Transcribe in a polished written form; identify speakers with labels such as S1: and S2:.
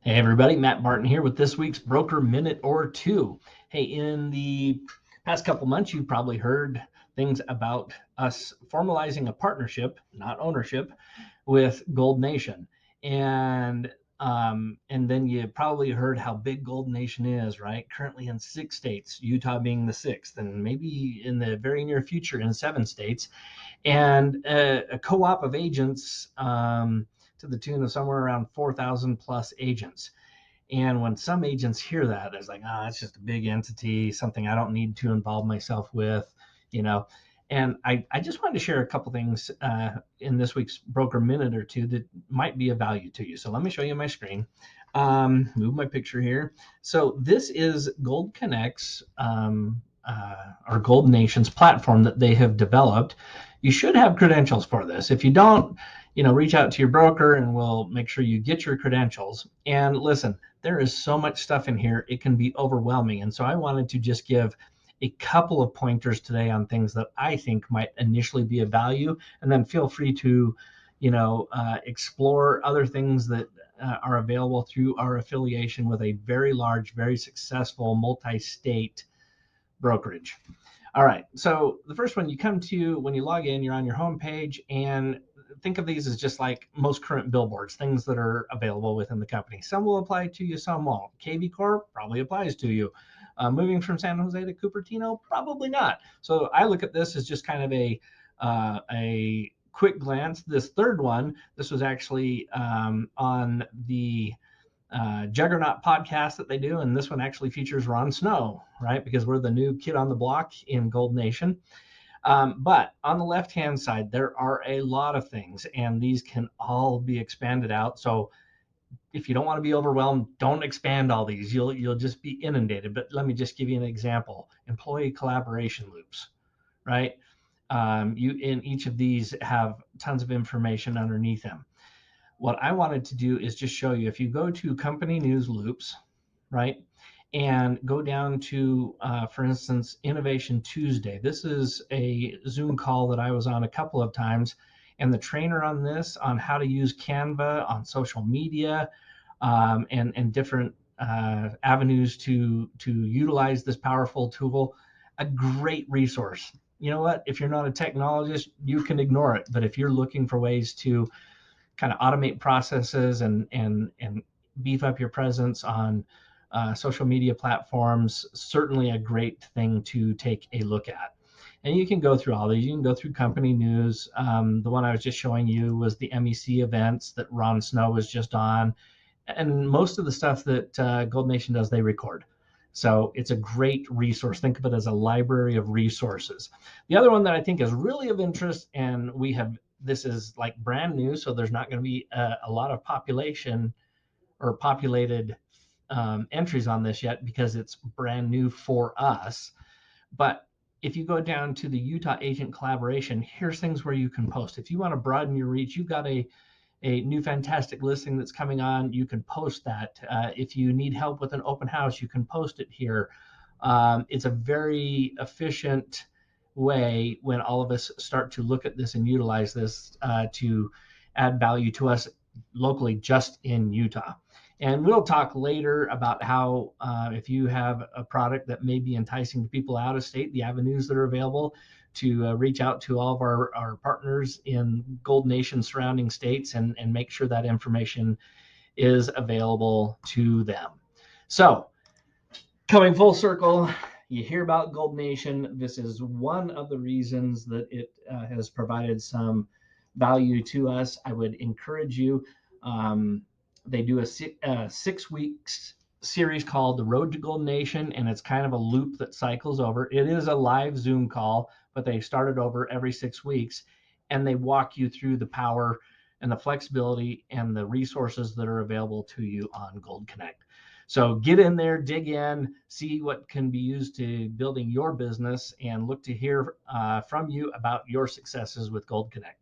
S1: Hey everybody, Matt Martin here with this week's Broker Minute or Two. Hey, in the past couple months, you've probably heard things about us formalizing a partnership, not ownership, with Gold Nation. And then you probably heard how big Gold Nation is, right? Currently in 6 states, Utah being the sixth, and maybe in the very near future in 7 states, and a co-op of agents to the tune of somewhere around 4,000 plus agents. And when some agents hear that, it's like, it's just a big entity, something I don't need to involve myself with, you know. And I just wanted to share a couple things in this week's Broker Minute or Two that might be of value to you. So let me show you my screen. Move my picture here. So this is Gold Connect's or Gold Nation's platform that they have developed. You should have credentials for this. If you don't, reach out to your broker and we'll make sure you get your credentials. And listen, there is so much stuff in here, it can be overwhelming. And so I wanted to just give a couple of pointers today on things that I think might initially be of value, and then feel free to, explore other things that are available through our affiliation with a very large, very successful multi-state brokerage. All right, so the first one, when you log in, you're on your home page, and think of these as just like most current billboards, things that are available within the company. Some will apply to you, some won't. KV Corp probably applies to you. Moving from San Jose to Cupertino, probably not. So I look at this as just kind of a quick glance. This third one, this was actually on the Juggernaut podcast that they do, and this one actually features Ron Snow, right? Because we're the new kid on the block in Gold Nation. But on the left-hand side, there are a lot of things, and these can all be expanded out. So if you don't want to be overwhelmed, don't expand all these. You'll just be inundated. But let me just give you an example: employee collaboration loops, right? You in each of these have tons of information underneath them. What I wanted to do is just show you, if you go to company news loops, right, and go down to, for instance, Innovation Tuesday. This is a Zoom call that I was on a couple of times, and the trainer on this, on how to use Canva on social media, and different avenues to utilize this powerful tool, a great resource. You know what? If you're not a technologist, you can ignore it. But if you're looking for ways to kind of automate processes and beef up your presence on social media platforms, certainly a great thing to take a look at. And you can go through all these. You can go through company news. The one I was just showing you was the MEC events that Ron Snow was just on. And most of the stuff that Gold Nation does, they record. So it's a great resource. Think of it as a library of resources. The other one that I think is really of interest, and this is like brand new, so there's not going to be a lot of population or populated entries on this yet because it's brand new for us. But if you go down to the Utah Agent Collaboration, here's things where you can post. If you want to broaden your reach, you've got a new fantastic listing that's coming on, you can post that. If you need help with an open house, you can post it here. It's a very efficient way when all of us start to look at this and utilize this to add value to us locally just in Utah. And we'll talk later about how if you have a product that may be enticing to people out of state, the avenues that are available to reach out to all of our partners in Gold Nation surrounding states and make sure that information is available to them. So coming full circle, you hear about Gold Nation. This is one of the reasons that it has provided some value to us. I would encourage you. They do a 6 weeks series called The Road to Gold Nation, and it's kind of a loop that cycles over. It is a live Zoom call, but they start it over every 6 weeks, and they walk you through the power and the flexibility and the resources that are available to you on Gold Connect. So get in there, dig in, see what can be used to building your business, and look to hear from you about your successes with Gold Connect.